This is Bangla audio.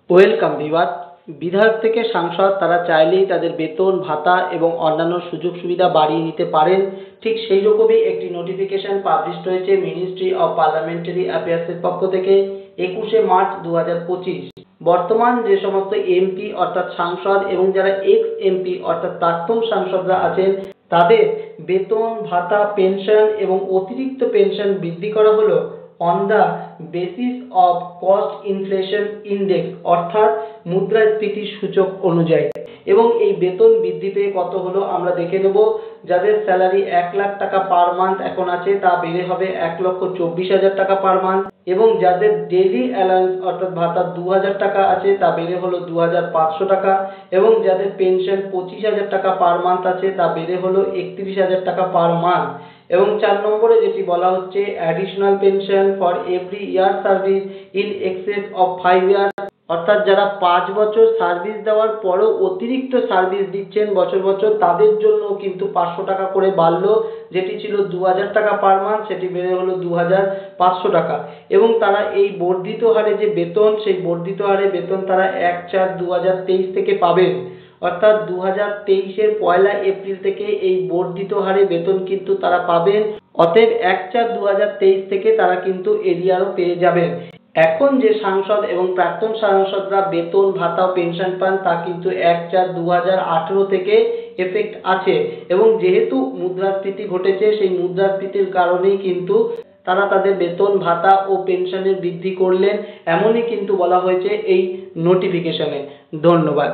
Welcome viewer. বিধায়ক থেকে সাংসদ তারা চাইলেই তাদের বেতন ভাতা এবং অন্যান্য সুযোগ সুবিধা বাড়িয়ে নিতে পারেন। ঠিক সেই রকমই একটি নোটিফিকেশন পাবলিশ হয়েছে মিনিস্ট্রি অফ পার্লামেন্টারি অ্যাফেয়ার্সের পক্ষ থেকে 21শে মার্চ 2025। বর্তমান যে সমস্ত এমপি অর্থাৎ সাংসদ এবং যারা এক্স এমপি অর্থাৎ প্রাক্তন সাংসদরা আছেন তাদের বেতন ভাতা পেনশন এবং অতিরিক্ত পেনশন বৃদ্ধি করা হলো on the basis of cost inflation index অর্থাৎ মুদ্রাস্ফীতি সূচক অনুযায়ী। এবং এই বেতন বৃদ্ধি পেয়ে কত হলো আমরা দেখে নেব। যাদের স্যালারি 1,00,000 টাকা পার মান্থ এখন আছে তা বেড়ে হবে 1,24,000 টাকা পার মান্থ, এবং যাদের ডেইলি অ্যালাউন্স অর্থাৎ ভাতা 2,000 টাকা আছে তা বেড়ে হলো 2,500 টাকা, এবং যাদের পেনশন 25,000 টাকা পার মান্থ আছে তা বেড়ে হলো 31,000 টাকা পার মান্থ। এবং 4 নম্বরে যেটি বলা হচ্ছে additional pension for every year service in access of 5 years, অর্থাৎ যারা 5 বছর সার্ভিস দেওয়ার পরেও অতিরিক্ত সার্ভিস দিচ্ছেন বছর বছর তাদের জন্য কিন্তু 500 টাকা করে বাড়লো। যেটি ছিল 2,000 টাকা পার মান্থ সেটি বেড়ে হলো 2,500 টাকা। এবং তারা এই বর্ধিত হারে যে বেতন সেই বর্ধিত হারে বেতন তারা 1/4/2023 থেকে পাবেন, অর্থাৎ 2023-এর 1 এপ্রিল থেকে এই বর্ধিত হারে বেতন কিন্তু তারা পাবেন। অতএব 1/4/2023 থেকে তারা কিন্তু এরিয়ারও পেয়ে যাবেন। এখন যে সাংসদ এবং প্রাক্তন সাংসদরা বেতন ভাতা ও পেনশন পান তা কিন্তু 1/4/2018 থেকে এফেক্ট আছে, এবং যেহেতু মুদ্রাস্ফীতি ঘটেছে সেই মুদ্রাস্ফীতির কারণেই কিন্তু তারা তাদের বেতন ভাতা ও পেনশনের বৃদ্ধি করলেন, এমনই কিন্তু বলা হয়েছে এই নোটিফিকেশনে। ধন্যবাদ।